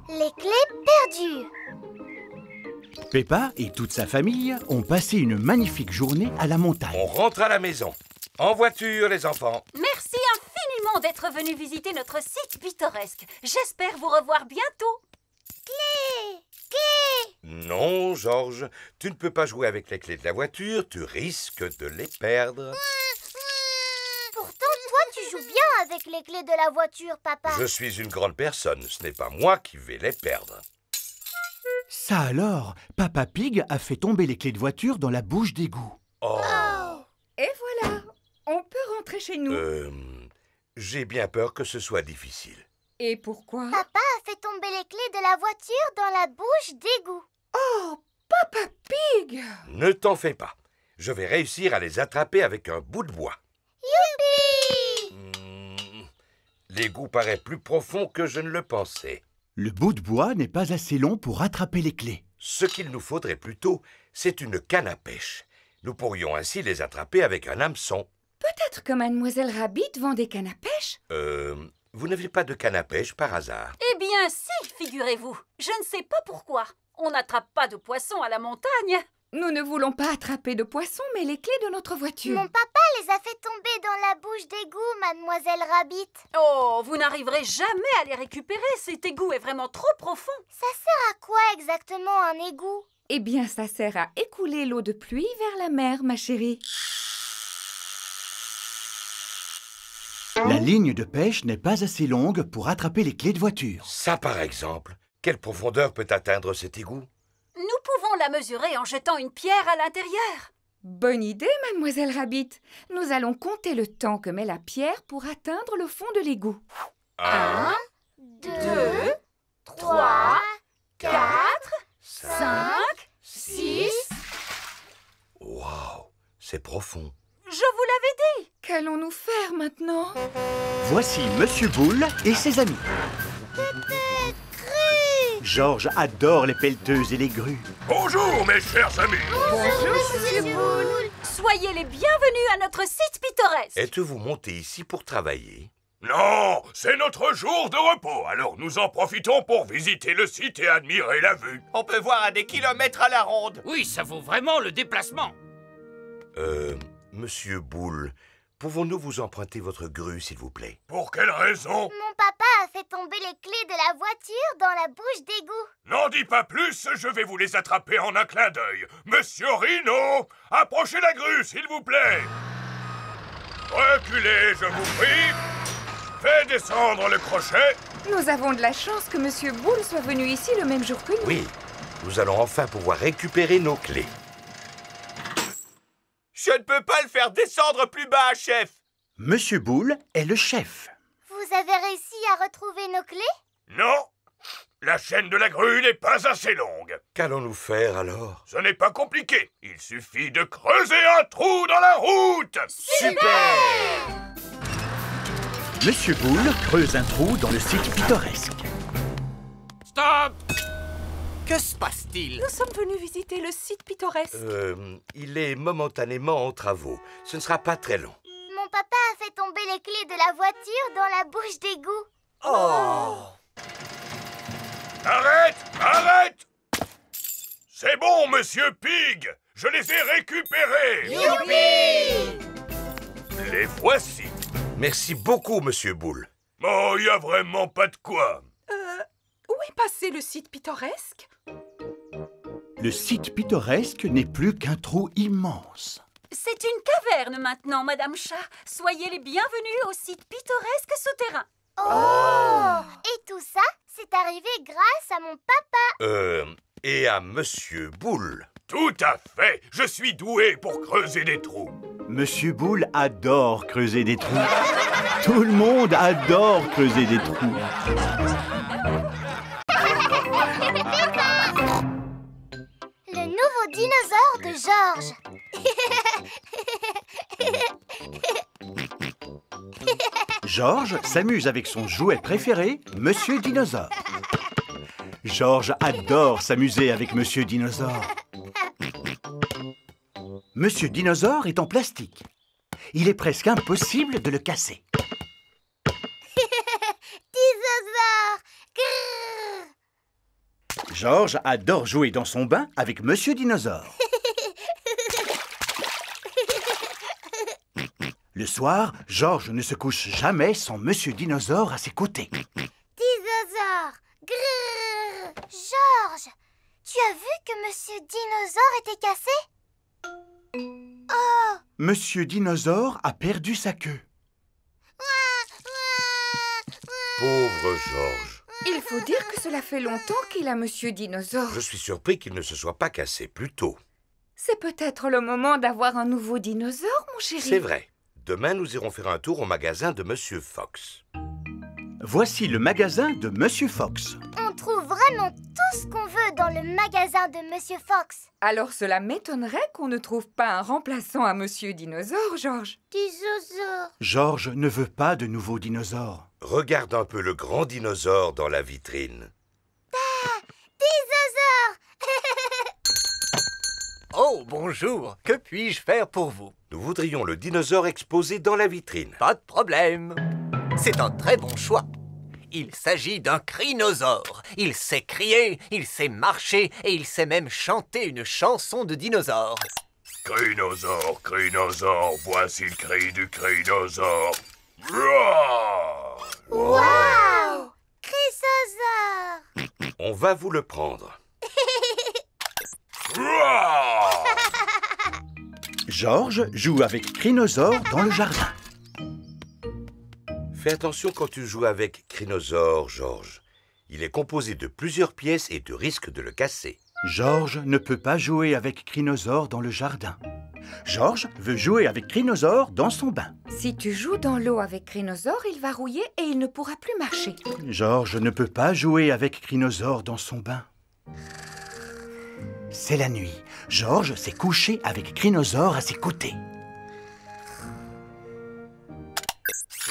Les clés perdues. Peppa et toute sa famille ont passé une magnifique journée à la montagne. On rentre à la maison. En voiture, les enfants. Merci infiniment d'être venus visiter notre site pittoresque. J'espère vous revoir bientôt. Clés. Non, Georges, tu ne peux pas jouer avec les clés de la voiture. Tu risques de les perdre. Pourtant, toi, tu joues bien avec les clés de la voiture, papa. Je suis une grande personne. Ce n'est pas moi qui vais les perdre. Ça alors, Papa Pig a fait tomber les clés de voiture dans la bouche d'égout. Oh. Et voilà, on peut rentrer chez nous. J'ai bien peur que ce soit difficile. Et pourquoi? Papa a fait tomber les clés de la voiture dans la bouche d'égout. Oh, Papa Pig! Ne t'en fais pas. Je vais réussir à les attraper avec un bout de bois. Youpi! L'égout paraît plus profond que je ne le pensais. Le bout de bois n'est pas assez long pour attraper les clés. Ce qu'il nous faudrait plutôt, c'est une canne à pêche. Nous pourrions ainsi les attraper avec un hameçon. Peut-être que Mademoiselle Rabbit vend des cannes à pêche? Vous n'avez pas de canne à pêche par hasard? Eh bien si, figurez-vous. Je ne sais pas pourquoi. On n'attrape pas de poissons à la montagne. Nous ne voulons pas attraper de poissons, mais les clés de notre voiture. Mon papa les a fait tomber dans la bouche d'égout, Mademoiselle Rabbit. Oh, vous n'arriverez jamais à les récupérer. Cet égout est vraiment trop profond. Ça sert à quoi exactement un égout? Eh bien, ça sert à écouler l'eau de pluie vers la mer, ma chérie. La ligne de pêche n'est pas assez longue pour attraper les clés de voiture. Ça, par exemple. Quelle profondeur peut atteindre cet égout? Nous pouvons la mesurer en jetant une pierre à l'intérieur. Bonne idée, Mademoiselle Rabbit. Nous allons compter le temps que met la pierre pour atteindre le fond de l'égout. 1, 2, 3, 4, 5, 6... Waouh, c'est profond. Je vous l'avais dit. Qu'allons-nous faire maintenant? Voici Monsieur Boule et ses amis. Georges adore les pelleteuses et les grues. Bonjour, mes chers amis. Bonjour, Monsieur Boule. Soyez les bienvenus à notre site pittoresque. Êtes-vous monté ici pour travailler? Non, c'est notre jour de repos, alors nous en profitons pour visiter le site et admirer la vue. On peut voir à des kilomètres à la ronde. Oui, ça vaut vraiment le déplacement. Monsieur Boule, pouvons-nous vous emprunter votre grue, s'il vous plaît? Pour quelle raison? Mon papa a fait tomber les clés de la voiture dans la bouche d'égout. N'en dis pas plus, je vais vous les attraper en un clin d'œil. Monsieur Rhino, approchez la grue, s'il vous plaît. Reculez, je vous prie. Fais descendre le crochet. Nous avons de la chance que Monsieur Boule soit venu ici le même jour que nous. Oui, nous allons enfin pouvoir récupérer nos clés. Je ne peux pas le faire descendre plus bas, chef. Monsieur Boule est le chef. Vous avez réussi à retrouver nos clés? Non, la chaîne de la grue n'est pas assez longue. Qu'allons-nous faire alors? Ce n'est pas compliqué. Il suffit de creuser un trou dans la route. Super! Monsieur Boule creuse un trou dans le site pittoresque. Stop! Que se passe-t-il? Nous sommes venus visiter le site pittoresque. Il est momentanément en travaux. Ce ne sera pas très long. Mon papa a fait tomber les clés de la voiture dans la bouche d'égout. Oh! Arrête! Arrête! C'est bon, Monsieur Pig. Je les ai récupérés. Youpi! Les voici. Merci beaucoup, Monsieur Boule. Oh, il n'y a vraiment pas de quoi. Où est passé le site pittoresque? Le site pittoresque n'est plus qu'un trou immense. C'est une caverne maintenant, Madame Chat. Soyez les bienvenus au site pittoresque souterrain. Oh! Et tout ça, c'est arrivé grâce à mon papa. Et à Monsieur Boule. Tout à fait. Je suis doué pour creuser des trous. Monsieur Boule adore creuser des trous. Tout le monde adore creuser des trous. Le nouveau dinosaure de Georges. Georges s'amuse avec son jouet préféré, Monsieur Dinosaure. Georges adore s'amuser avec Monsieur Dinosaure. Monsieur Dinosaure est en plastique. Il est presque impossible de le casser. Georges adore jouer dans son bain avec Monsieur Dinosaure. Le soir, Georges ne se couche jamais sans Monsieur Dinosaure à ses côtés. Dinosaure! Grrr! Georges, tu as vu que Monsieur Dinosaure était cassé? Oh! Monsieur Dinosaure a perdu sa queue. Pauvre Georges. Il faut dire que cela fait longtemps qu'il a Monsieur Dinosaure. Je suis surpris qu'il ne se soit pas cassé plus tôt. C'est peut-être le moment d'avoir un nouveau dinosaure, mon chéri. C'est vrai. Demain, nous irons faire un tour au magasin de Monsieur Fox. Voici le magasin de Monsieur Fox. On trouve vraiment tout ce qu'on veut dans le magasin de Monsieur Fox. Alors cela m'étonnerait qu'on ne trouve pas un remplaçant à Monsieur Dinosaure, Georges. Dinosaure. Georges ne veut pas de nouveaux dinosaures. Regarde un peu le grand dinosaure dans la vitrine. Dinosaure. Oh, bonjour. Que puis-je faire pour vous? Nous voudrions le dinosaure exposé dans la vitrine. Pas de problème. C'est un très bon choix. Il s'agit d'un crinosaure. Il sait crier, il sait marcher et il sait même chanter une chanson de dinosaure. Crinosaure, crinosaure, voici le cri du crinosaure. Roar! Wow! Chrysosaure. On va vous le prendre. Roar! Georges joue avec Crinosaure dans le jardin. Fais attention quand tu joues avec Crinosaure, Georges. Il est composé de plusieurs pièces et tu risques de le casser. Georges ne peut pas jouer avec Crinosaure dans le jardin. Georges veut jouer avec Crinosaure dans son bain. Si tu joues dans l'eau avec Crinosaure, il va rouiller et il ne pourra plus marcher. Georges ne peut pas jouer avec Crinosaure dans son bain. C'est la nuit. Georges s'est couché avec Crinosaure à ses côtés.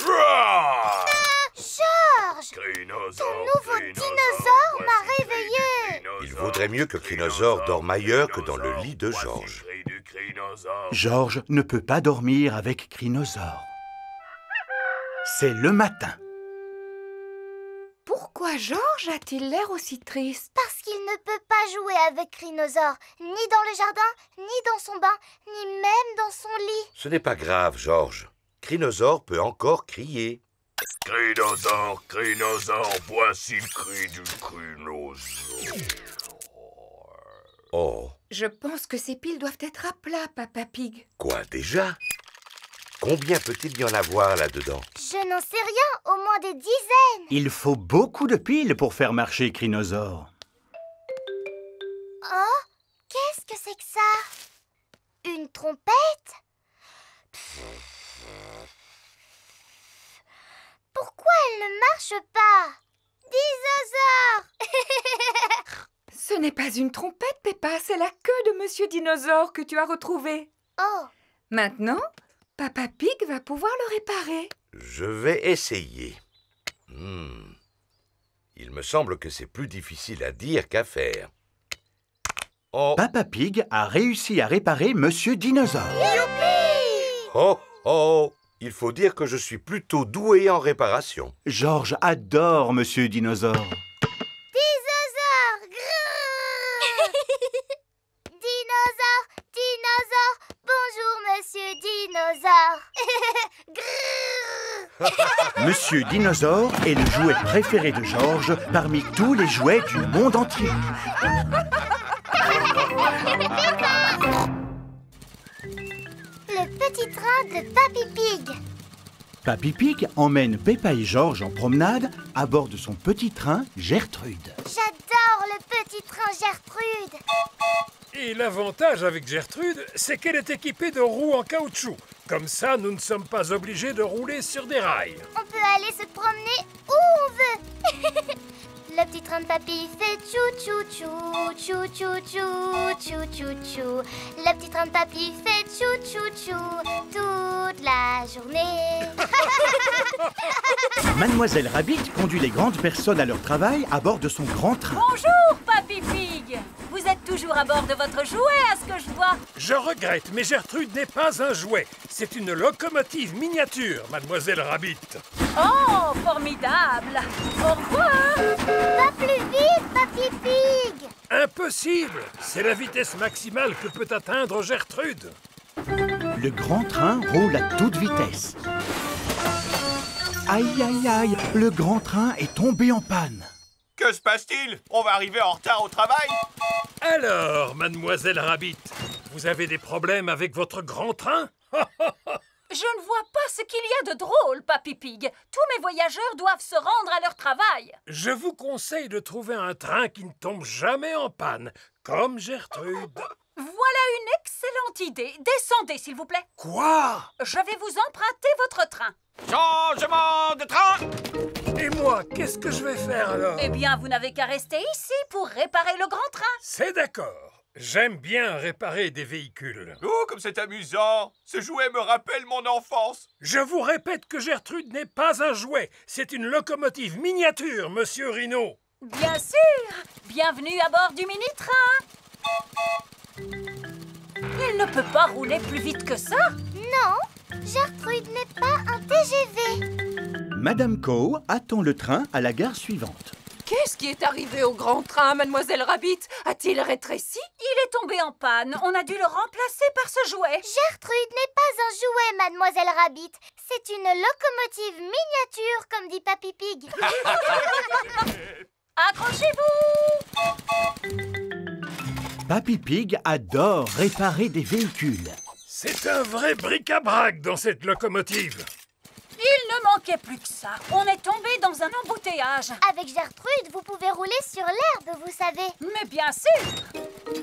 Roar! Georges, Crinosaure, ton nouveau dinosaure m'a réveillé. Il vaudrait mieux que Crinosaure dorme ailleurs que dans le lit de Georges. Georges ne peut pas dormir avec Crinosaure. C'est le matin. Pourquoi Georges a-t-il l'air aussi triste? Parce qu'il ne peut pas jouer avec Crinosaure, ni dans le jardin, ni dans son bain, ni même dans son lit. Ce n'est pas grave, Georges. Crinosaure peut encore crier. Crinosaure, crinosaure, voici le cri du crinosaure. Oh, Je pense que ces piles doivent être à plat, Papa Pig. quoi déjà? Combien peut-il y en avoir là-dedans? Je n'en sais rien, au moins des dizaines. Il faut beaucoup de piles pour faire marcher Crinosaure. Oh, qu'est-ce que c'est que ça? Une trompette? Pourquoi elle ne marche pas? Dinosaure! Ce n'est pas une trompette, Peppa, c'est la queue de Monsieur Dinosaure que tu as retrouvée. Oh, Maintenant, Papa Pig va pouvoir le réparer. Je vais essayer. Il me semble que c'est plus difficile à dire qu'à faire. Oh, Papa Pig a réussi à réparer Monsieur Dinosaure. oh, oh! Il faut dire que je suis plutôt doué en réparation. Georges adore Monsieur Dinosaure. dinosaure! Grrr! Dinosaure, dinosaure, bonjour Monsieur Dinosaure. Grrr! Monsieur Dinosaure est le jouet préféré de Georges parmi tous les jouets du monde entier. Le petit train de Papy Pig. Papy Pig emmène Peppa et Georges en promenade à bord de son petit train Gertrude. J'adore le petit train Gertrude. Et l'avantage avec Gertrude, c'est qu'elle est équipée de roues en caoutchouc. Comme ça, nous ne sommes pas obligés de rouler sur des rails. On peut aller se promener où on veut. Le petit train de papy fait tchou-tchou-tchou, tchou-tchou-tchou, tchou-tchou-tchou. Le petit train de papy fait tchou-tchou-tchou toute la journée. Mademoiselle Rabbit conduit les grandes personnes à leur travail à bord de son grand train. Bonjour, Papy Pig. Vous êtes toujours à bord de votre jouet, à ce que je vois. Je regrette, mais Gertrude n'est pas un jouet. C'est une locomotive miniature, Mademoiselle Rabbit. Oh, formidable. Au revoir. Va plus vite, Papy Pig. Impossible! C'est la vitesse maximale que peut atteindre Gertrude. Le grand train roule à toute vitesse. Aïe, aïe, aïe, le grand train est tombé en panne. Que se passe-t-il? On va arriver en retard au travail? Alors, mademoiselle Rabbit, vous avez des problèmes avec votre grand train? Je ne vois pas ce qu'il y a de drôle, Papy Pig. Tous mes voyageurs doivent se rendre à leur travail. Je vous conseille de trouver un train qui ne tombe jamais en panne, comme Gertrude. Voilà une excellente idée. Descendez, s'il vous plaît. Quoi? Je vais vous emprunter votre train. Changement de train! Et moi, qu'est-ce que je vais faire alors? Eh bien, vous n'avez qu'à rester ici pour réparer le grand train. C'est d'accord. J'aime bien réparer des véhicules. Oh, comme c'est amusant! Ce jouet me rappelle mon enfance. Je vous répète que Gertrude n'est pas un jouet. C'est une locomotive miniature, monsieur Rhino. Bien sûr. Bienvenue à bord du mini-train. Il ne peut pas rouler plus vite que ça. Non, Gertrude n'est pas un TGV. Madame Cow attend le train à la gare suivante. Qu'est-ce qui est arrivé au grand train, mademoiselle Rabbit? A-t-il rétréci? Il est tombé en panne. On a dû le remplacer par ce jouet. Gertrude n'est pas un jouet, mademoiselle Rabbit. C'est une locomotive miniature, comme dit Papy Pig. Accrochez-vous! Papy Pig adore réparer des véhicules. C'est un vrai bric-à-brac dans cette locomotive. Il ne manquait plus que ça. On est tombé dans un embouteillage. Avec Gertrude, vous pouvez rouler sur l'herbe, vous savez. Mais bien sûr.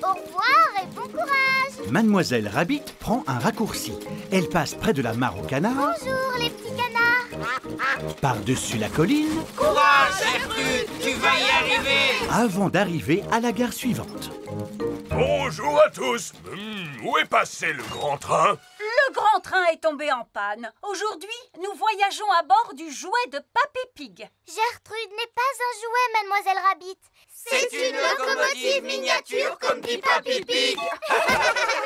Au revoir et bon courage. Mademoiselle Rabbit prend un raccourci. Elle passe près de la mare aux canards, Bonjour les petits canards. par-dessus la colline, Courage, Gertrude! Tu vas y arriver! avant d'arriver à la gare suivante. Bonjour à tous. Où est passé le grand train? Le grand train est tombé en panne. Aujourd'hui, nous voyageons à bord du jouet de Papy Pig. Gertrude n'est pas un jouet, mademoiselle Rabbit. C'est une locomotive miniature, comme dit Papy Pig.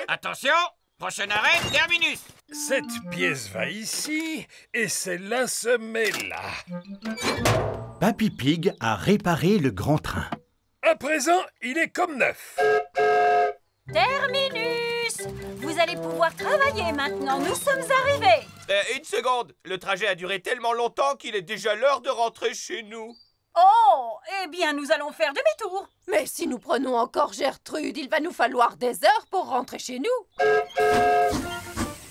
Attention, prochain arrêt, terminus. Cette pièce va ici et celle-là se met là. Papy Pig a réparé le grand train. À présent, il est comme neuf. Terminus! Vous allez pouvoir travailler maintenant. Nous sommes arrivés. Une seconde. Le trajet a duré tellement longtemps qu'il est déjà l'heure de rentrer chez nous. Oh, eh bien, nous allons faire demi-tour. Mais si nous prenons encore Gertrude, il va nous falloir des heures pour rentrer chez nous.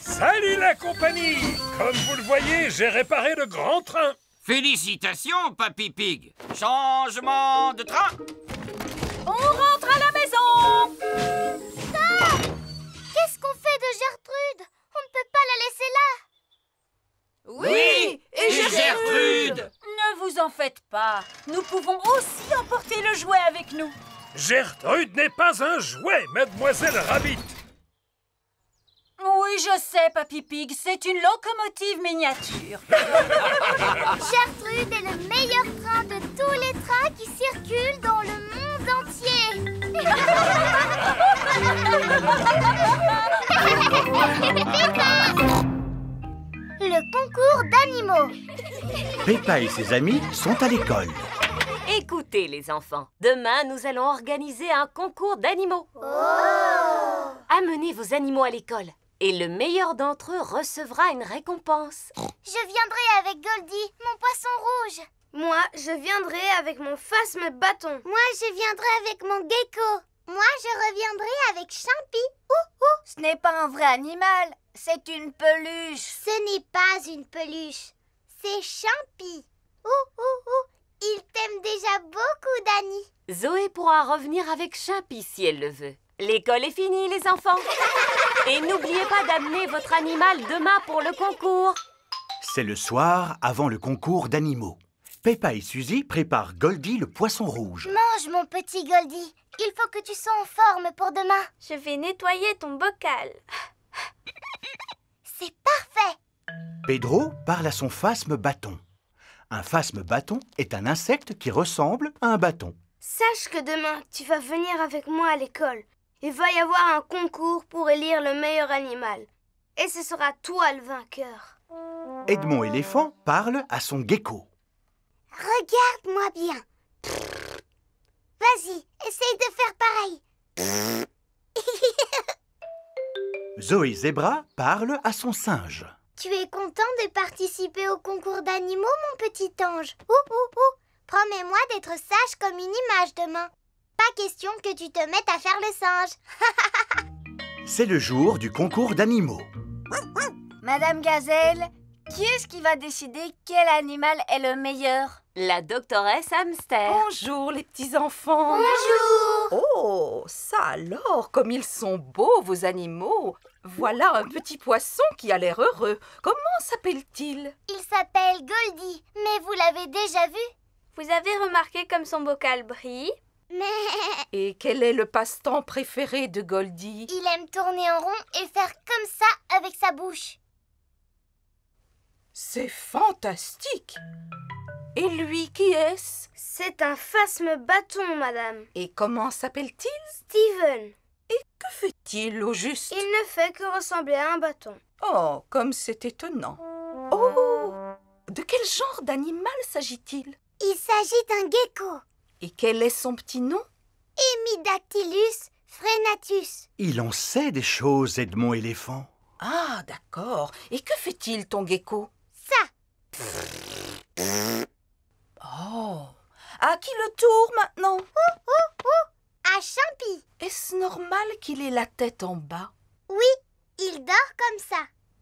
Salut la compagnie! Comme vous le voyez, j'ai réparé le grand train. Félicitations, Papy Pig. Changement de train. On rentre à la maison. Qu'est-ce qu'on fait de Gertrude? On ne peut pas la laisser là. Oui, et Gertrude. Ne vous en faites pas. Nous pouvons aussi emporter le jouet avec nous. Gertrude n'est pas un jouet, mademoiselle Rabbit. Oui, je sais, Papy Pig. C'est une locomotive miniature. Gertrude est le meilleur train de tous les trains qui circulent dans le monde entier. Le concours d'animaux. Peppa et ses amis sont à l'école. Écoutez les enfants, demain nous allons organiser un concours d'animaux. Amenez vos animaux à l'école et le meilleur d'entre eux recevra une récompense. Je viendrai avec Goldie, mon poisson rouge. Moi, je viendrai avec mon phasme bâton. Moi, je viendrai avec mon gecko. Moi, je reviendrai avec Champy. Ce n'est pas un vrai animal, c'est une peluche. Ce n'est pas une peluche, c'est Champy. Il t'aime déjà beaucoup, Dani. Zoé pourra revenir avec Champy si elle le veut. L'école est finie, les enfants. Et n'oubliez pas d'amener votre animal demain pour le concours. C'est le soir avant le concours d'animaux. Peppa et Suzy préparent Goldie le poisson rouge. Mange, mon petit Goldie. Il faut que tu sois en forme pour demain. Je vais nettoyer ton bocal. C'est parfait. Pedro parle à son phasme bâton. Un phasme bâton est un insecte qui ressemble à un bâton. Sache que demain, tu vas venir avec moi à l'école. Il va y avoir un concours pour élire le meilleur animal. Et ce sera toi le vainqueur. Edmond éléphant parle à son gecko. Regarde-moi bien. Vas-y, essaye de faire pareil. Zoé Zebra parle à son singe. Tu es content de participer au concours d'animaux, mon petit ange? Ouh. Promets-moi d'être sage comme une image demain. Pas question que tu te mettes à faire le singe. C'est le jour du concours d'animaux. Madame Gazelle, qui est-ce qui va décider quel animal est le meilleur? La doctoresse Hamster. Bonjour les petits-enfants. Bonjour. Oh, ça alors, comme ils sont beaux vos animaux. Voilà un petit poisson qui a l'air heureux. Comment s'appelle-t-il? Il s'appelle Goldie, mais vous l'avez déjà vu? Vous avez remarqué comme son bocal brille? Mais Et quel est le passe-temps préféré de Goldie? il aime tourner en rond et faire comme ça avec sa bouche. C'est fantastique! Et lui, qui est-ce? C'est un phasme-bâton, madame. Et comment s'appelle-t-il? Steven. Que fait-il au juste? Il ne fait que ressembler à un bâton. Oh, comme c'est étonnant. Oh! De quel genre d'animal s'agit-il? Il s'agit d'un gecko. Et quel est son petit nom? Hemidactylus frenatus. Il en sait des choses, Edmond éléphant. Ah, d'accord. Et que fait-il, ton gecko? Ça. Oh! À qui le tour maintenant? À Champi. Est-ce normal qu'il ait la tête en bas? Oui, il dort comme ça.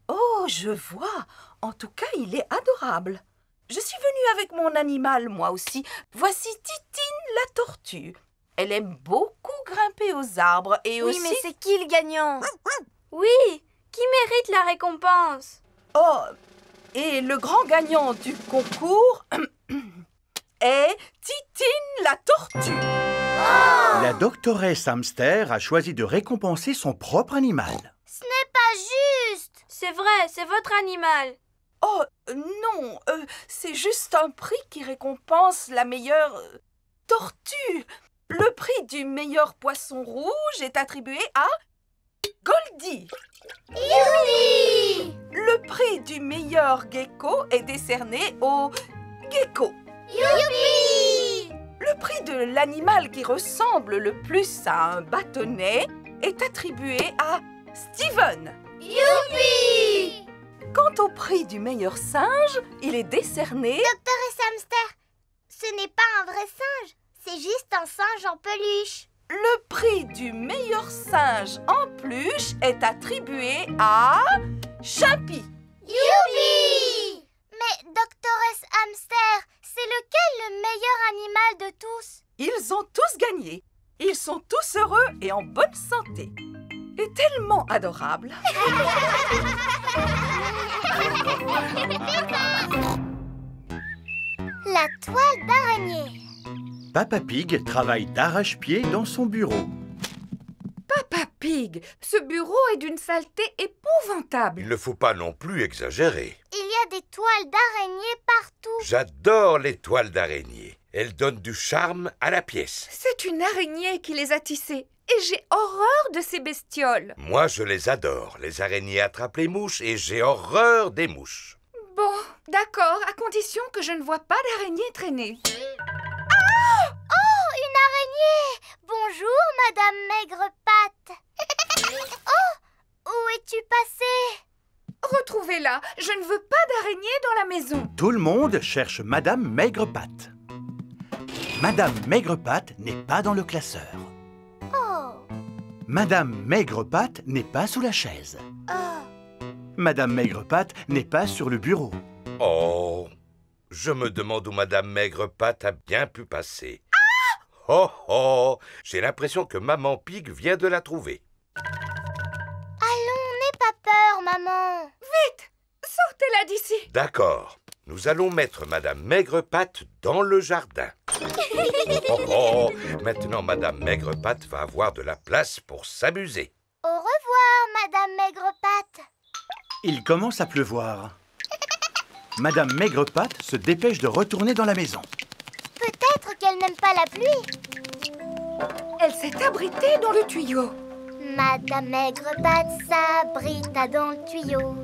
Oh, je vois. En tout cas, il est adorable. Je suis venue avec mon animal, moi aussi. Voici Titine la tortue. Elle aime beaucoup grimper aux arbres et Oui, aussi... mais c'est qui le gagnant? Oui, qui mérite la récompense? Oh, et le grand gagnant du concours est Titine la tortue. La doctoresse Hamster a choisi de récompenser son propre animal. Ce n'est pas juste. C'est vrai, c'est votre animal. Oh, non, c'est juste un prix qui récompense la meilleure tortue. Le prix du meilleur poisson rouge est attribué à Goldie. Youpi! Le prix du meilleur gecko est décerné au gecko. Youpi! Le prix de l'animal qui ressemble le plus à un bâtonnet est attribué à Steven. Youpi! Quant au prix du meilleur singe, il est décerné... Doctoresse Hamster, ce n'est pas un vrai singe, c'est juste un singe en peluche. Le prix du meilleur singe en peluche est attribué à... Champi. Youpi! Mais doctoresse Hamster, c'est lequel le meilleur animal de tous? Ils ont tous gagné. Ils sont tous heureux et en bonne santé. Et tellement adorables. La toile d'araignée. Papa Pig travaille d'arrache-pied dans son bureau. Papa Pig, ce bureau est d'une saleté épouvantable. Il ne faut pas non plus exagérer. Il y a des toiles d'araignée partout. J'adore les toiles d'araignée. Elles donnent du charme à la pièce. C'est une araignée qui les a tissées. Et j'ai horreur de ces bestioles. Moi, je les adore. Les araignées attrapent les mouches et j'ai horreur des mouches. Bon, d'accord, à condition que je ne vois pas d'araignée traîner. Oh, une araignée! Bonjour, Madame Maigrepatte. Oh, où es-tu passée? Retrouvez-la, je ne veux pas d'araignée dans la maison. Tout le monde cherche Madame Maigrepatte. Madame Maigrepatte n'est pas dans le classeur. Oh, Madame Maigrepatte n'est pas sous la chaise. oh. Madame Maigrepatte n'est pas sur le bureau. Oh, je me demande où Madame Maigrepatte a bien pu passer. Oh, oh, j'ai l'impression que Maman Pig vient de la trouver. Allons, n'aie pas peur, maman. Vite, sortez-la d'ici. D'accord, nous allons mettre Madame Maigrepatte dans le jardin. Oh, oh, maintenant Madame Maigrepatte va avoir de la place pour s'amuser. Au revoir, Madame Maigrepatte. Il commence à pleuvoir. Madame Maigrepatte se dépêche de retourner dans la maison. Peut-être qu'elle n'aime pas la pluie. Elle s'est abritée dans le tuyau. Madame Maigrepatte s'abrita dans le tuyau.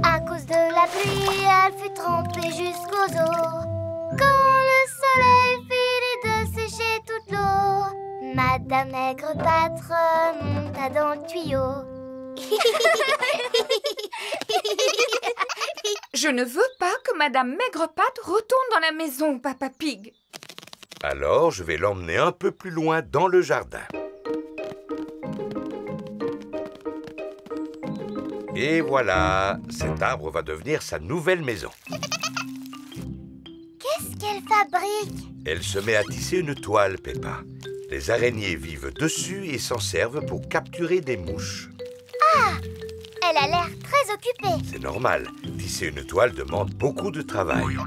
À cause de la pluie, elle fut trempée jusqu'aux os. Quand le soleil finit de sécher toute l'eau, Madame Maigre-Patte remonta dans le tuyau. Je ne veux pas que Madame Maigre-Patte retourne dans la maison, Papa Pig. Alors, je vais l'emmener un peu plus loin dans le jardin. Et voilà, cet arbre va devenir sa nouvelle maison. Qu'est-ce qu'elle fabrique? Elle se met à tisser une toile, Peppa. Les araignées vivent dessus et s'en servent pour capturer des mouches. Ah! Elle a l'air très occupée. C'est normal, tisser une toile demande beaucoup de travail.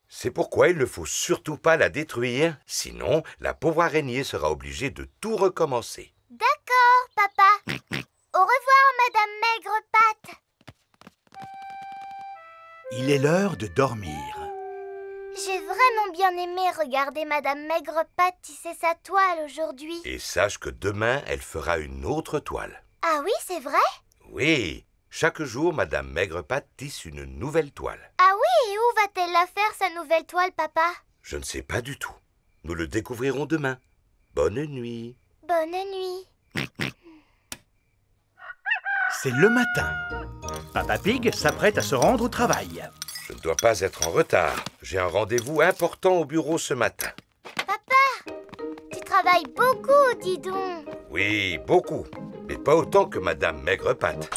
C'est pourquoi il ne faut surtout pas la détruire, sinon la pauvre araignée sera obligée de tout recommencer. D'accord, papa. Au revoir, Madame Maigre-Patte. Il est l'heure de dormir. J'ai vraiment bien aimé regarder Madame Maigre-Patte tisser sa toile aujourd'hui. Et sache que demain, elle fera une autre toile. Ah oui, c'est vrai? Oui, chaque jour, Madame Maigre-Patte tisse une nouvelle toile. Ah oui, et où va-t-elle la faire, sa nouvelle toile, papa? Je ne sais pas du tout. Nous le découvrirons demain. Bonne nuit. Bonne nuit. C'est le matin. Papa Pig s'apprête à se rendre au travail. Je ne dois pas être en retard. J'ai un rendez-vous important au bureau ce matin. Papa, tu travailles beaucoup, dis donc. Oui, beaucoup. Mais pas autant que Madame Maigre-Patte.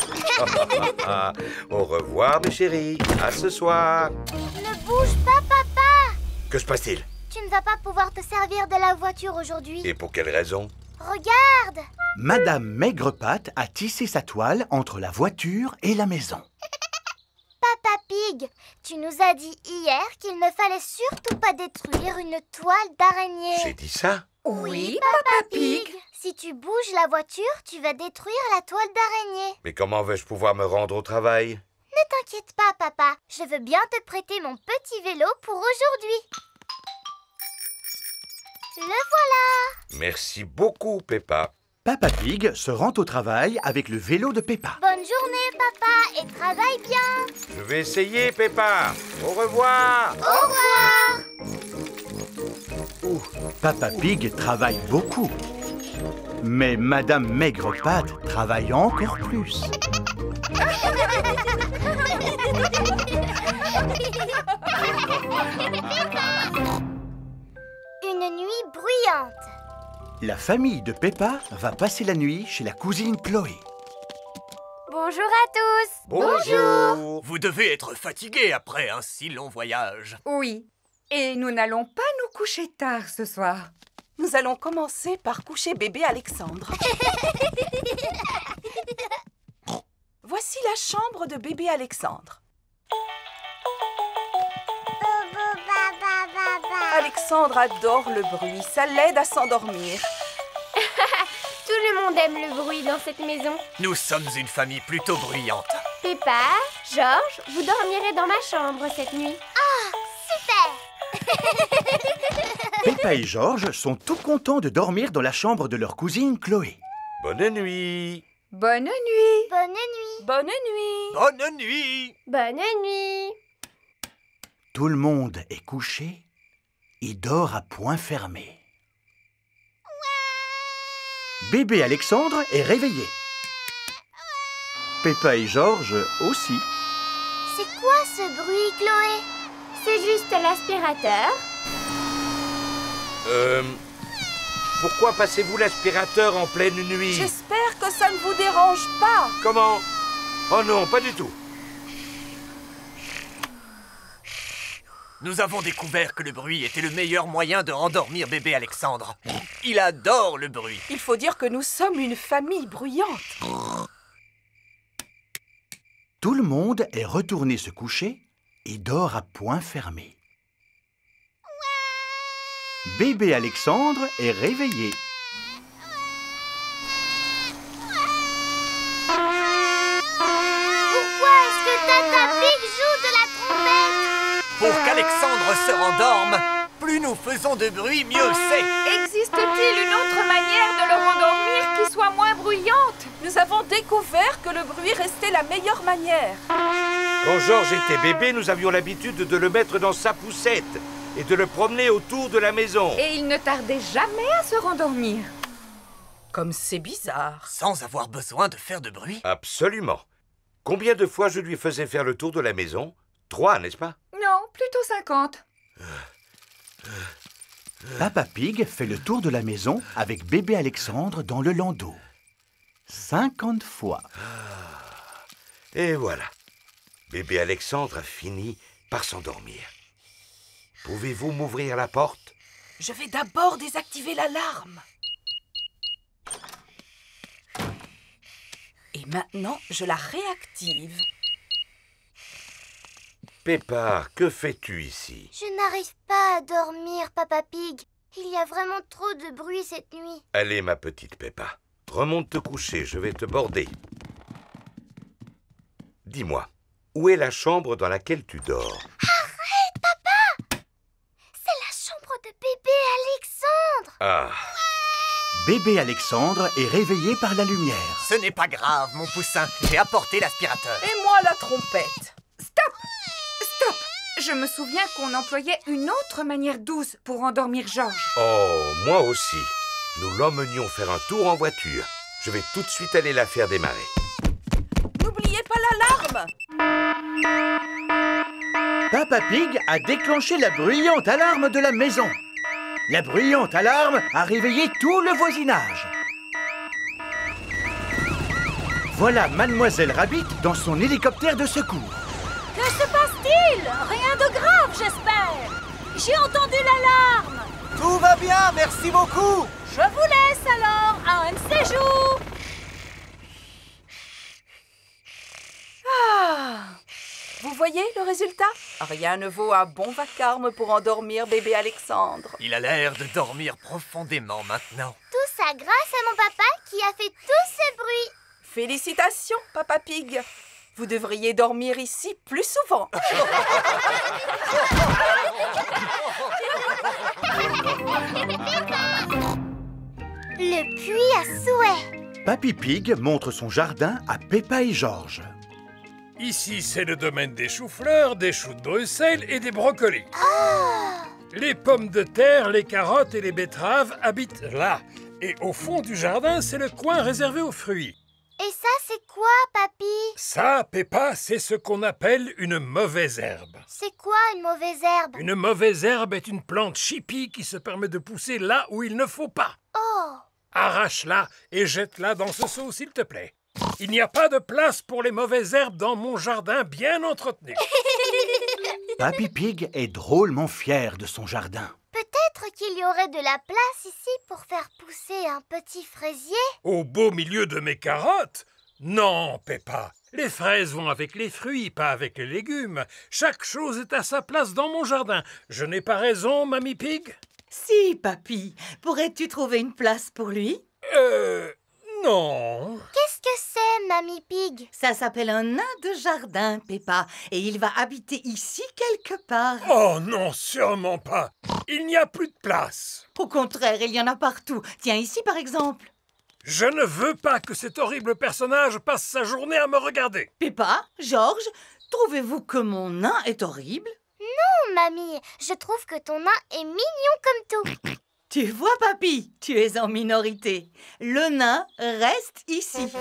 Au revoir, mes chéris. À ce soir. Ne bouge pas, papa. Que se passe-t-il? Tu ne vas pas pouvoir te servir de la voiture aujourd'hui. Et pour quelle raison? Regarde. Madame Maigre-Patte a tissé sa toile entre la voiture et la maison. Papa Pig, tu nous as dit hier qu'il ne fallait surtout pas détruire une toile d'araignée. J'ai dit ça? Oui, Papa Pig. Si tu bouges la voiture, tu vas détruire la toile d'araignée. Mais comment vais-je pouvoir me rendre au travail? Ne t'inquiète pas, papa. Je veux bien te prêter mon petit vélo pour aujourd'hui. Le voilà. Merci beaucoup, Peppa. Papa Pig se rend au travail avec le vélo de Peppa. Bonne journée, papa, et travaille bien. Je vais essayer, Peppa. Au revoir. Au revoir. Papa Pig travaille beaucoup. Mais Madame Maigre-Patte travaille encore plus. Une nuit bruyante. La famille de Peppa va passer la nuit chez la cousine Chloé. Bonjour à tous. Bonjour. Vous devez être fatigué après un si long voyage. Oui, et nous n'allons pas nous coucher tard ce soir. Nous allons commencer par coucher bébé Alexandre. Voici la chambre de bébé Alexandre. Alexandre adore le bruit, ça l'aide à s'endormir. Tout le monde aime le bruit dans cette maison. Nous sommes une famille plutôt bruyante. Peppa, Georges, vous dormirez dans ma chambre cette nuit. Ah, super. Peppa et Georges sont tout contents de dormir dans la chambre de leur cousine Chloé. Bonne nuit. Bonne nuit. Bonne nuit. Bonne nuit. Bonne nuit. Bonne nuit. Tout le monde est couché et dort à poing fermé. Bébé Alexandre est réveillé. Peppa et Georges aussi. C'est quoi ce bruit, Chloé? C'est juste l'aspirateur. Pourquoi passez-vous l'aspirateur en pleine nuit? J'espère que ça ne vous dérange pas. Comment? Oh non, pas du tout. Nous avons découvert que le bruit était le meilleur moyen de rendormir bébé Alexandre. Il adore le bruit. Il faut dire que nous sommes une famille bruyante. Tout le monde est retourné se coucher et dort à poing fermé. Bébé Alexandre est réveillé. Pourquoi est-ce que Tata Pig joue de la trompette? Pour qu'Alexandre se rendorme, plus nous faisons de bruit, mieux c'est. Existe-t-il une autre manière de le rendormir qui soit moins bruyante? Nous avons découvert que le bruit restait la meilleure manière. Quand Georges était bébé, nous avions l'habitude de le mettre dans sa poussette. et de le promener autour de la maison. Et il ne tardait jamais à se rendormir. Comme c'est bizarre. Sans avoir besoin de faire de bruit. Absolument. Combien de fois je lui faisais faire le tour de la maison? 3, n'est-ce pas? Non, plutôt 50. Papa Pig fait le tour de la maison avec bébé Alexandre dans le landau. 50 fois. Et voilà. Bébé Alexandre a fini par s'endormir. Pouvez-vous m'ouvrir la porte? Je vais d'abord désactiver l'alarme. Et maintenant, je la réactive. Peppa, que fais-tu ici? Je n'arrive pas à dormir, Papa Pig. Il y a vraiment trop de bruit cette nuit. Allez, ma petite Peppa, remonte te coucher, je vais te border. Dis-moi, où est la chambre dans laquelle tu dors? Arrête, papa! C'est la chambre de bébé Alexandre. Ah, Bébé Alexandre est réveillé par la lumière. Ce n'est pas grave, mon poussin. J'ai apporté l'aspirateur. Et moi, la trompette. Stop! Stop! Je me souviens qu'on employait une autre manière douce pour endormir Georges. oh, moi aussi. Nous l'emmenions faire un tour en voiture. Je vais tout de suite aller la faire démarrer. N'oubliez pas l'alarme. Papa Pig a déclenché la bruyante alarme de la maison. La bruyante alarme a réveillé tout le voisinage. Voilà Mademoiselle Rabbit dans son hélicoptère de secours. Que se passe-t-il? Rien de grave, j'espère. J'ai entendu l'alarme. Tout va bien, merci beaucoup. Je vous laisse alors à un de ces jours. Ah! Vous voyez le résultat? Rien ne vaut un bon vacarme pour endormir bébé Alexandre. Il a l'air de dormir profondément maintenant. Tout ça grâce à mon papa qui a fait tous ces bruits. Félicitations, Papa Pig. Vous devriez dormir ici plus souvent. Le puits à souhait. Papy Pig montre son jardin à Peppa et Georges. Ici, c'est le domaine des choux-fleurs, des choux de Bruxelles et des brocolis. Les pommes de terre, les carottes et les betteraves habitent là. Et au fond du jardin, c'est le coin réservé aux fruits. Et ça, c'est quoi, papy? Ça, Peppa, c'est ce qu'on appelle une mauvaise herbe. C'est quoi une mauvaise herbe? Une mauvaise herbe est une plante chipie qui se permet de pousser là où il ne faut pas. Oh! Arrache-la et jette-la dans ce seau, s'il te plaît. Il n'y a pas de place pour les mauvaises herbes dans mon jardin bien entretenu. Papy Pig est drôlement fier de son jardin. Peut-être qu'il y aurait de la place ici pour faire pousser un petit fraisier? Au beau milieu de mes carottes? Non, Peppa. Les fraises vont avec les fruits, pas avec les légumes. Chaque chose est à sa place dans mon jardin. Je n'ai pas raison, Mamie Pig? Si, papy. Pourrais-tu trouver une place pour lui? Non. Qu'est-ce que c'est, Mamie Pig? Ça s'appelle un nain de jardin, Peppa. Et il va habiter ici quelque part. Oh non, sûrement pas. Il n'y a plus de place. Au contraire, il y en a partout. Tiens, ici par exemple. Je ne veux pas que cet horrible personnage passe sa journée à me regarder. Peppa, Georges, trouvez-vous que mon nain est horrible? Non, mamie. Je trouve que ton nain est mignon comme tout. Tu vois, papy, tu es en minorité. Le nain reste ici.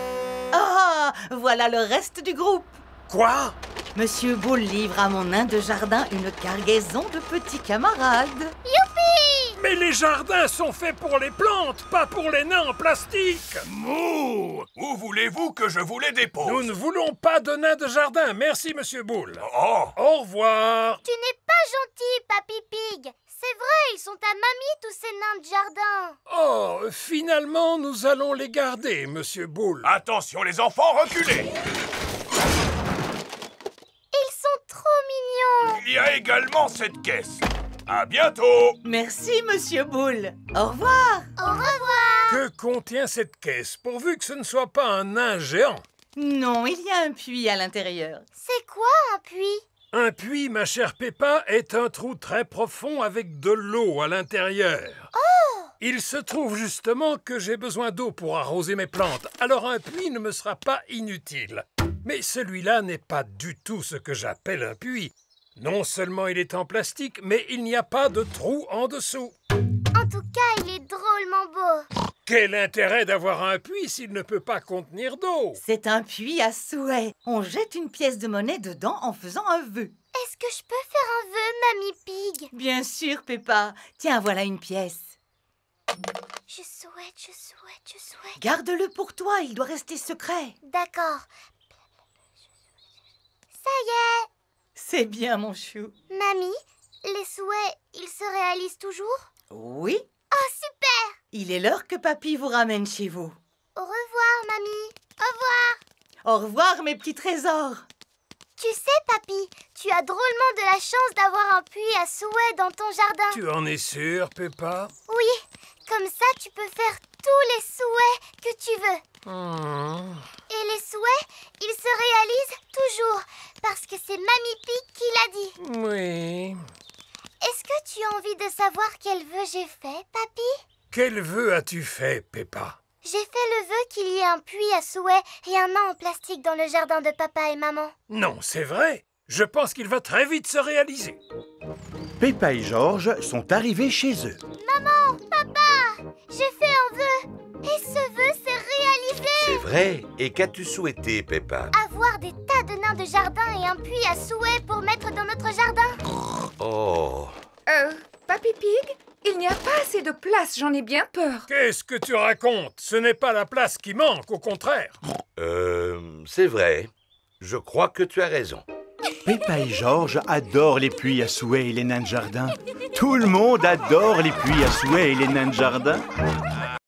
Ah, voilà le reste du groupe. Quoi? Monsieur Bull livre à mon nain de jardin une cargaison de petits camarades. Youpi! Mais les jardins sont faits pour les plantes, pas pour les nains en plastique. Mouh! Où voulez-vous que je vous les dépose? Nous ne voulons pas de nains de jardin. Merci, Monsieur Bull. Oh! Au revoir. Tu n'es pas gentil, Papy Pig. C'est vrai, ils sont ta mamie, tous ces nains de jardin. Oh, finalement, nous allons les garder, Monsieur Bull. Attention, les enfants, reculez! Ils sont trop mignons. Il y a également cette caisse. À bientôt! Merci, Monsieur Bull. Au revoir. Au revoir. Que contient cette caisse, pourvu que ce ne soit pas un nain géant? Non, il y a un puits à l'intérieur. C'est quoi un puits? Un puits, ma chère Peppa, est un trou très profond avec de l'eau à l'intérieur. Oh! Il se trouve justement que j'ai besoin d'eau pour arroser mes plantes, alors un puits ne me sera pas inutile. Mais celui-là n'est pas du tout ce que j'appelle un puits. Non seulement il est en plastique, mais il n'y a pas de trou en dessous. En tout cas, il est drôlement beau. Quel intérêt d'avoir un puits s'il ne peut pas contenir d'eau? C'est un puits à souhait. On jette une pièce de monnaie dedans en faisant un vœu. Est-ce que je peux faire un vœu, Mamie Pig? Bien sûr, Peppa. Tiens, voilà une pièce. Je souhaite. Garde-le pour toi, il doit rester secret. D'accord. Ça y est. C'est bien, mon chou. Mamie, les souhaits, ils se réalisent toujours? Oui. Oh, super! Il est l'heure que Papy vous ramène chez vous. Au revoir, Mamie. Au revoir. Au revoir, mes petits trésors. Tu sais, Papy, tu as drôlement de la chance d'avoir un puits à souhait dans ton jardin. Tu en es sûre, Peppa? Oui, comme ça tu peux faire tous les souhaits que tu veux. Et les souhaits, ils se réalisent toujours, parce que c'est Mamie Pig qui l'a dit. Oui. Est-ce que tu as envie de savoir quel vœu j'ai fait, Papy? Quel vœu as-tu fait, Peppa? J'ai fait le vœu qu'il y ait un puits à souhait et un nain en plastique dans le jardin de papa et maman. Non, c'est vrai. Je pense qu'il va très vite se réaliser. Peppa et Georges sont arrivés chez eux. Maman, papa, j'ai fait un vœu. Et ce vœu s'est réalisé. C'est vrai. Et qu'as-tu souhaité, Peppa? Avoir des tas de nains de jardin et un puits à souhait pour mettre dans notre jardin. Oh. Papy Pig, il n'y a pas assez de place, j'en ai bien peur. Qu'est-ce que tu racontes? Ce n'est pas la place qui manque, au contraire. C'est vrai. Je crois que tu as raison. Peppa et Georges adorent les puits à souhait et les nains de jardin. Tout le monde adore les puits à souhait et les nains de jardin.